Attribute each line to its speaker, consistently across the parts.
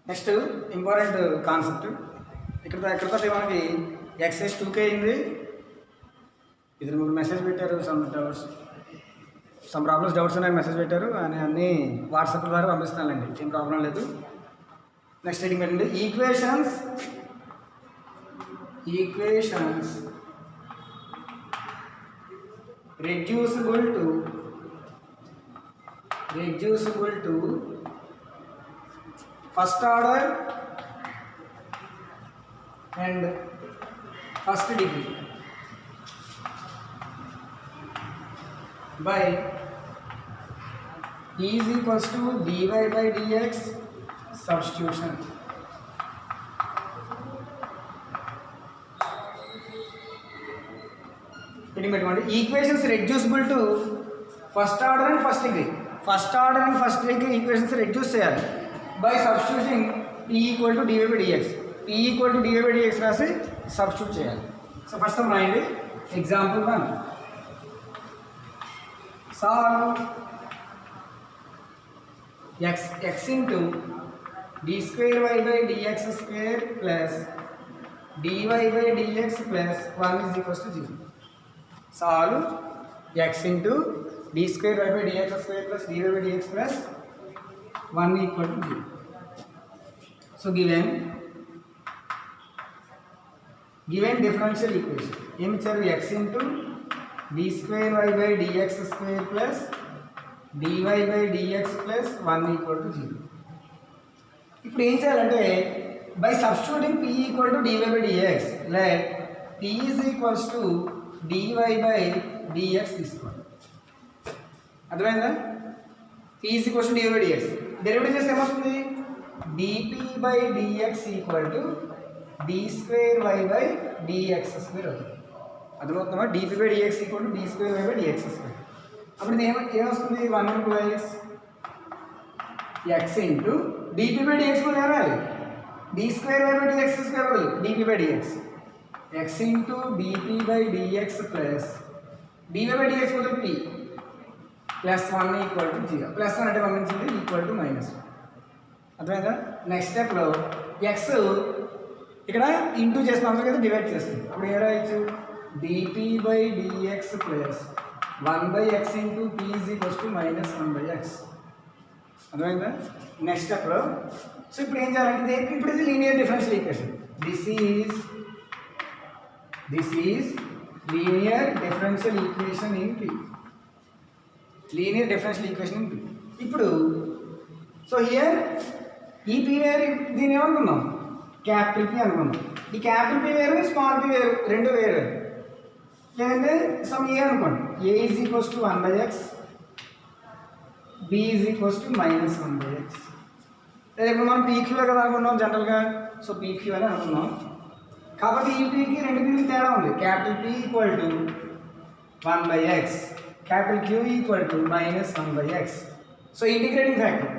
Speaker 1: Next important concept ఇక్కడ మనకి excise 2K అయింది. ఇద్దరు ముగ్గురు మెసేజ్ పెట్టారు, సమ్ ప్రాబ్లమ్స్ డౌట్స్ ఉన్నాయి మెసేజ్ పెట్టారు అని అన్నీ వాట్సాప్ ద్వారా పంపిస్తానండి, ఏం ప్రాబ్లం లేదు. నెక్స్ట్ హెడింగ్ పెట్టండి, equations reducible to first order and first degree by E is equals to dy by dx substitution. Equations reducible to first order and first degree equations reduce చేయాలి by substituting p equal to dy by dx. p equal to dy by dx రాసి substitute చేయాలి. So first రాయండి example 1. Solve x into d square y by dx square plus dy by dx plus 1 is equals to 0. Solve x into d square y by dx square plus dy by dx plus 1 equal to 0. So given differential equation em icharu x into d square y by dx square plus dy by dx plus 1 equal to 0. ఇప్పుడు ఏం చేయాలంటే by substituting p equal to dy by dx let p is equals to dy by dx తీసుకోండి. అర్థమైందా? p is equals to dy by dx derivative చేస్తే ఏమొస్తుంది? dp by dx equal to d square y by dx square అవుతుంది. అర్థమవుతుందా? dp by dx equal to d square y by dx square. అప్పుడు ఏమొస్తుంది? 1 plus x into dp by dx కూడా రావాలి, d square y by dx square అవుతుంది dp by dx x into dp by dx plus dy by dx equal to p plus 1 equal to 0. plus 1 అంటే పంపించింది equal to minus 1. అర్థమైందా? Next స్టెప్లో x ఇక్కడ into చేస్తున్నాం కదా, divide చేస్తుంది. అప్పుడు ఏ రాయొచ్చు? dp by dx plus 1 by x into p is equals to minus 1 by x. అర్థమైందా? నెక్స్ట్ స్టెప్లో సో ఇప్పుడు ఏం చేయాలంటే ఇప్పుడు ఇది linear differential equation. This is linear differential equation in P. Linear differential equation in P. ఇప్పుడు so here ఈ P వేరు, దీని ఏమనుకున్నాం? క్యాపిటల్ P అనుకున్నాం. ఈ క్యాపిటల్ P వేరు, స్మాల్ P వేరు, రెండు వేరు. లేదంటే సమ్ ఏ అనుకోండి, A is equals to 1 by x, B is equals to minus 1 by x. లేదా ఇప్పుడు మనం పీక్యూలో కదా అనుకున్నాం జనరల్గా, సో పీక్యూ అని అనుకున్నాం. కాబట్టి ఈ పీకి రెండు పీకి తేడా ఉంది. Capital P equal to 1 by X, capital Q equal to minus 1 by X. So integrating factor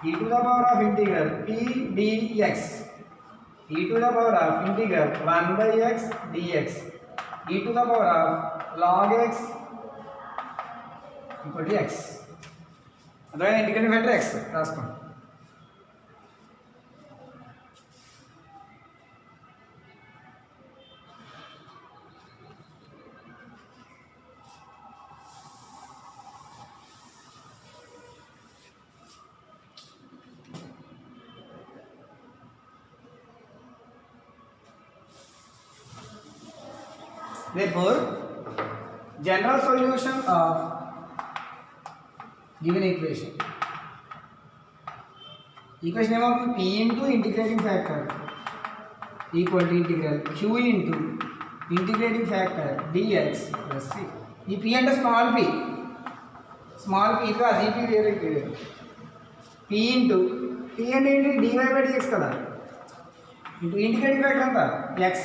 Speaker 1: e to the power of integral p dx, e to the power of integral 1 by X dx, e to the power of log x equal to x. అదే integrating factor x రాసుకోండి. Therefore, general solution of given equation ఏమవుతుంది? p into integrating factor equal to integral q into integrating factor dx plus c. ఈ p అంటే small p కాదు, ఈ p వేరే p into p అంటే ఏంటి? dy by dx కదా, ఇంటూ ఇంటిగ్రేటింగ్ ఫ్యాక్టర్ ఎంత? x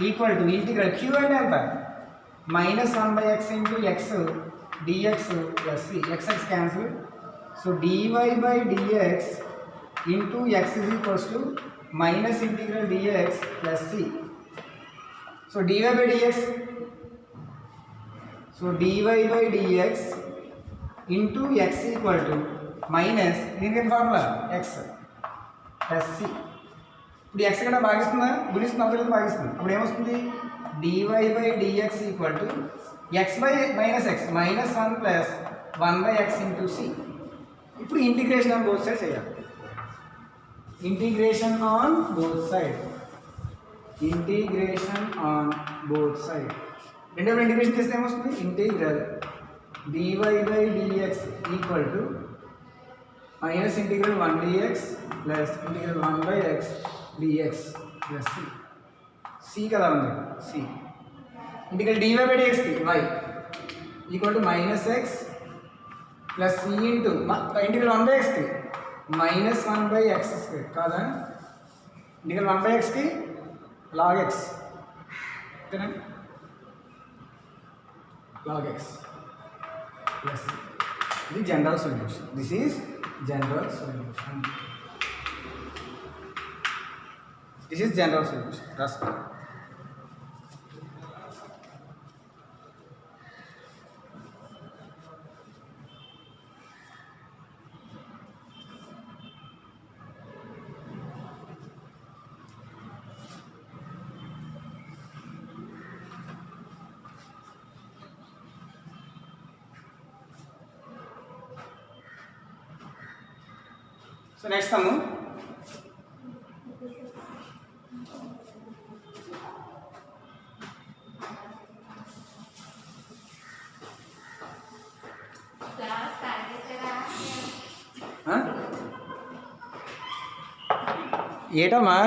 Speaker 1: equal to integral q అంటే ఎంత? Minus 1 by x into x dx plus c. X cancel. So dy by dx ఇంటూ x is equals to minus integral dx plus c. So dy by dx So dy by dx into x equal to minus దీనికి ఏం formula x plus c. ఇప్పుడు x ఇక్కడ భాగిస్తుందా, గుణిస్తుంది అవతల భాగిస్తుంది. అప్పుడు ఏమొస్తుంది dy by dx equal to x by minus x minus 1 plus 1 by x into c. ఇప్పుడు ఇంటిగ్రేషన్ ఆన్ బోత్ సైడ్ చేయాలి. Integration on both side, integration on both side. రెండో ఇంటిగ్రేషన్ చేస్తే ఏమొస్తుంది integral dy by dx equal to minus integral 1 dx plus integral 1 by X dx plus C. C కదా ఉంది C. Integral dy by డిఎక్స్కి y equal to minus x plus C into integral 1 by ఎక్స్కి minus 1 by x square కాదా. Integral 1 by ఎక్స్కి log x ఓకేనా, log x plus ఇది general solution. This is general solution. This is general solution. రాసుకో. So next sum ఏటమ్మా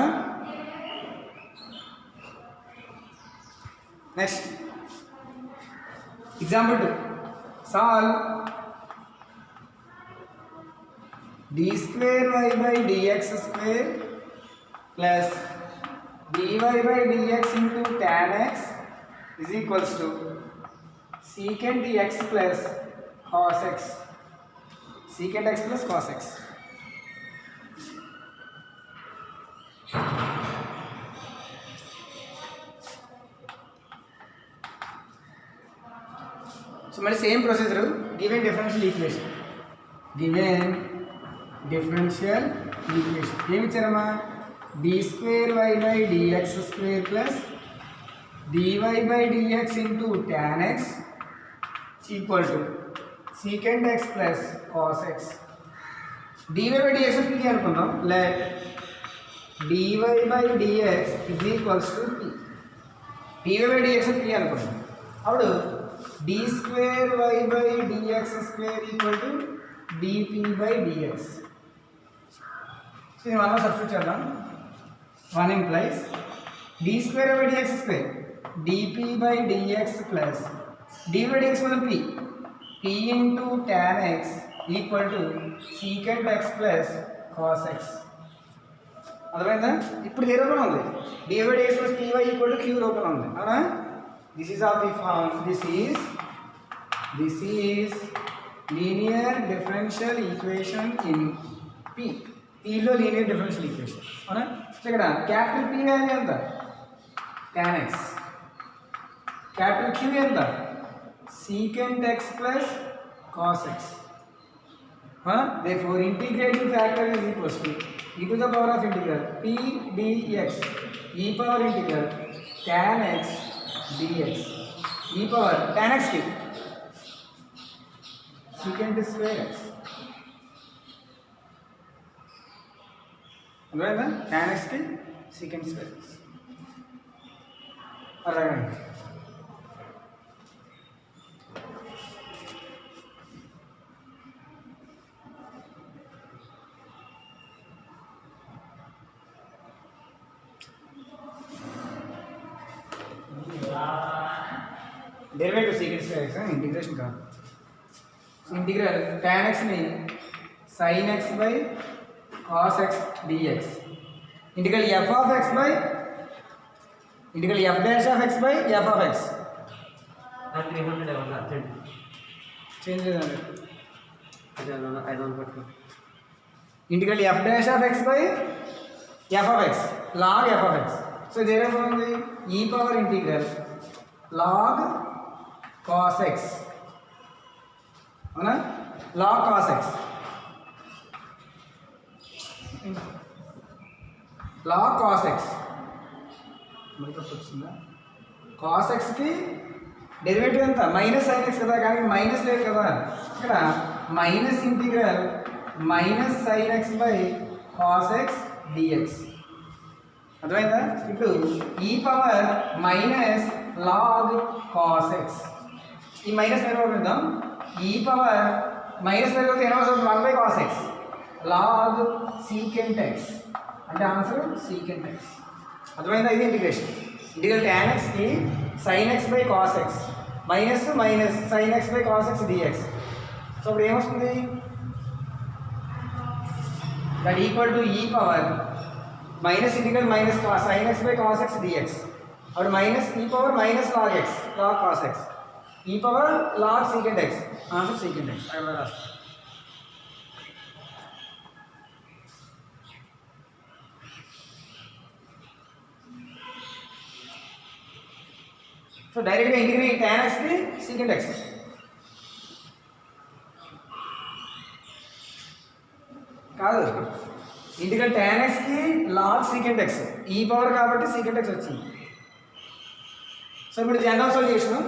Speaker 1: next example 2 solve d square y by dx square plus dy by dx into tan x is equals to secant x plus cos x. Secant x plus cos x. So my same procedure, given differential equation. Given differential equation ఏమి ఇచ్చారమ్మా d square y by dx square plus dy by dx into tan x equal to secant x plus cos x. dy by dx p అనుకుందాం. let dy by dx is equals to p. dy by dx p అనుకుందాం. అప్పుడు d square y by dx square equal to dp by dx. So, one substitute చేద్దాం. 1 implies d square by dx square dp by dx plus d by dx మనం p into tan x equal to secant x plus cos x. అర్థమైందా? ఇప్పుడు ఏ రూపంలో ఉంది d by dx plus py equal to q రూపంలో ఉంది అవునా. this is of the form this is linear differential equation in p. ఈలో linear differential equation అవునా. So ఇక్కడ క్యాపిటల్ పి వాల్యూ ఎంత tan x, క్యాపిటల్ క్యూ ఎంత secant x plus cos x. therefore integrating factor is equals to e to the power of integral p dx e power integral tan x dx e power tan x की secant square x అర్థమైందా. tan x की secant square x అర్థమైంది. Derivative secant square x integration का integral tan x में sin x by cos x dx integral f of x by integral f dash of x by f of x
Speaker 2: 300
Speaker 1: change
Speaker 2: I don't put
Speaker 1: integral f dash of x by f of x log f of x. so there is only e power integral log cos x అవునా log cos x log cos x వచ్చిందా cos x కి derivative ఎంత minus sin x కదా కానీ minus లేదు కదా ఇక్కడ minus integral minus sin x by cos x dx అర్థమైందా ఇప్పుడు ఈ power minus log cos x ఈ మైనస్ పెరుగుతుందాం ఈ పవర్ మైనస్ పెరిగితే ఏమవుతుంది 1 బై cos x log secant x అంటే ఆన్సర్ secant x అర్థమైందా ఇది ఇంటిగ్రేషన్ ఇంటిగ్రల్ tan x కి sin x by cos x minus minus sin x by cos x dx so ఇప్పుడు ఏమొస్తుంది that equal to e power minus integral minus sin x by cos x dx और minus e power minus log x log cos x e power log secant x answer secant x अगला रास्ता तो direct integrate tan x की secant x కాదు integral tan x की log secant x e power కాబట్టి secant x వచ్చింది so ఇప్పుడు general solution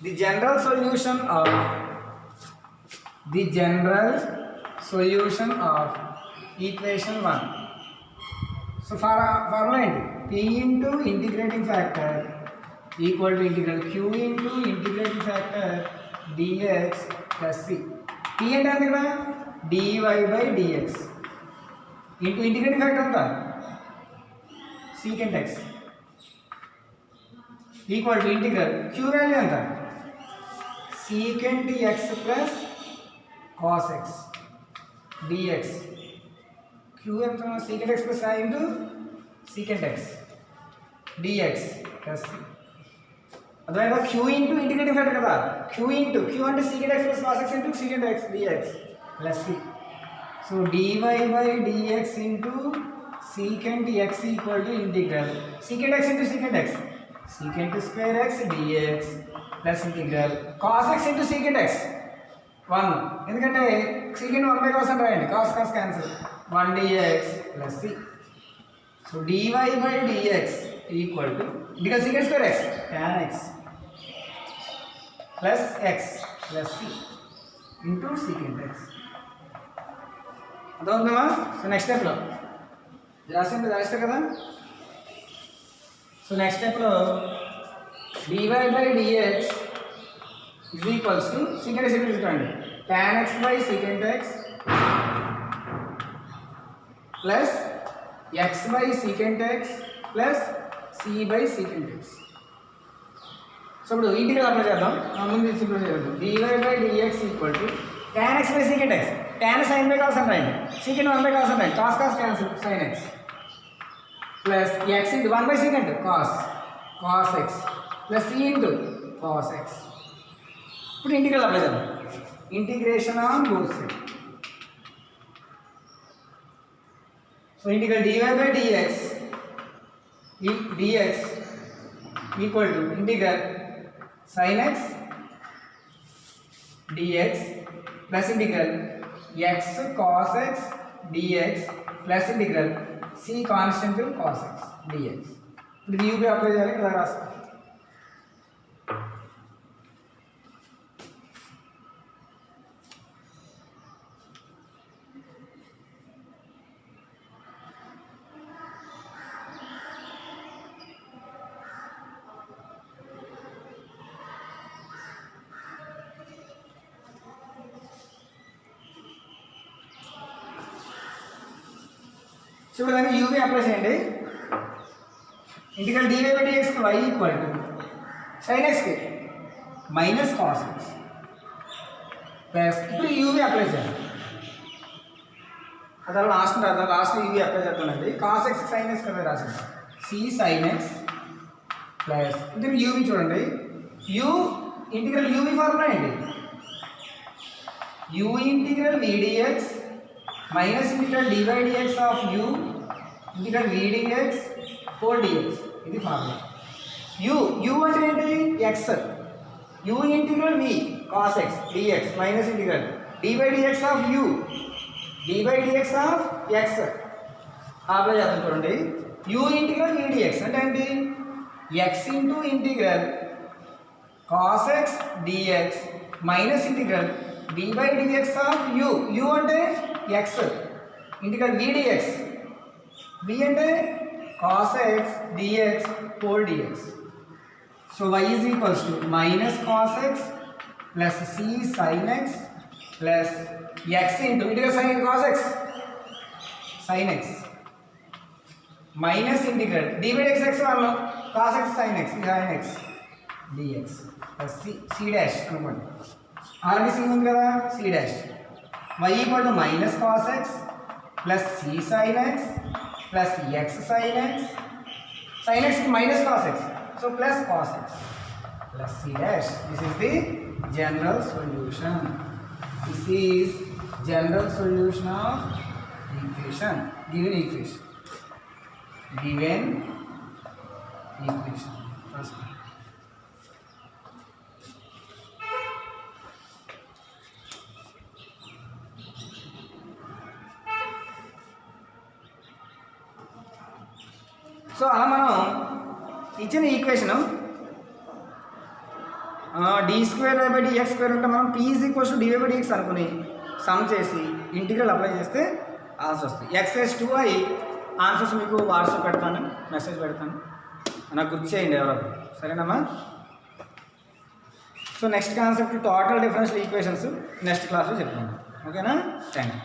Speaker 1: the general solution of equation 1 so formula ఏంటి p into integrating factor equal to integral q into integrating factor dx plus c p అంటే ఎంత ఇక్కడ dy by dx into integrating factor ఎంత secant x equal to integral q value ఎంత secant x plus cos x dx q ఎంత secant x plus i into secant x dx plus అదేవిధంగా q into integrating factor కదా q అంటే secant x plus cos x into secant x dx plus c so dy by dx into secant x equal to integral secant x into secant x secant square x dx plus integral cos x into secant x 1 ఎందుకంటే secant 1 బై cos అని రాయండి cos cancel 1 dx plus c so dy by dx equal to integral secant square x tan x plus x plus c into secant x అర్థమవుతుందా so next స్టెప్లో రాస్తే కదా so next స్టెప్లో dy by dx is equals to secant x తీసుకోండి tan x by secant x plus x by secant x plus c by secant x so ఇప్పుడు integral apply చేద్దాం ముందు simple చేద్దాం dy by dx equal to tan x by secant x tan sin by cos అని రాయండి secant 1 బై cos అని రాయండి cos cancel sin x plus x into 1 by secant cos x plus c into cos x ఇప్పుడు integral apply చేద్దాం integration on both side so integral dy by dx equal to integral sin x dx plus integral x cos x dx plus integral c constant cos x dx ఇప్పుడు u పై apply చేయాలి ఇలా రాస్తా చూడండి దానికి u apply చేయండి integral dy by dx కి y equal to sin x కి minus cos x plus ఇప్పుడు u అప్లై చేయాలి అదే లాస్ట్ u అప్లై చేద్దామండి cos x sin x కదా రాసాను c sin x ప్లస్ ఇది u చూడండి u ఇంటిగ్రల్ u ఫార్ములా ఏంటి u ఇంటిగ్రల్ v dx మైనస్ ఇంటిగ్రల్ dy dx ఆఫ్ u ఇంటిగ్రల్ v dx 4 dx ఇది ఫార్ములా u అంటే ఏంటి x u ఇంటిగ్రల్ v cos x dx minus ఇంటిగ్రల్ dy dx of u dy dx of x apply చేద్దాం చూడండి. యూ ఇంటిగ్రల్ ఈడిఎక్స్ అంటే ఏంటి? X into integral cos x dx minus integral d by dx of you. U అంటే x, integral vdx, v అంటే cos x dx whole dx. So y is equals to minus cos x plus c sine x plus x into integral sine cos x sin x minus integral d by dx x అన్న cos x sin x sin x dx plus c dash అనుకోండి. Already c ఉంది కదా, c dash y equal to minus cos x plus c sin x plus x sin x sin x minus cos x so plus cos x plus c dash. This is the general solution. This is general solution of equation, given equation first. సో అలా మనం ఇచ్చిన equation d square y by dx square ఉంటే మనం p is equals to dy by dx అనుకుని some చేసి integral apply చేస్తే answer వస్తాయి. ఎక్సైజ్ 2i ఆన్సర్స్ మీకు వాట్సాప్ పెడతాను, మెసేజ్ పెడతాను, నాకు గుర్తు చేయండి ఎవరో, సరేనమ్మా? So next concept total differential equations next క్లాస్లో చెప్తాను. ఓకేనా? Thank you.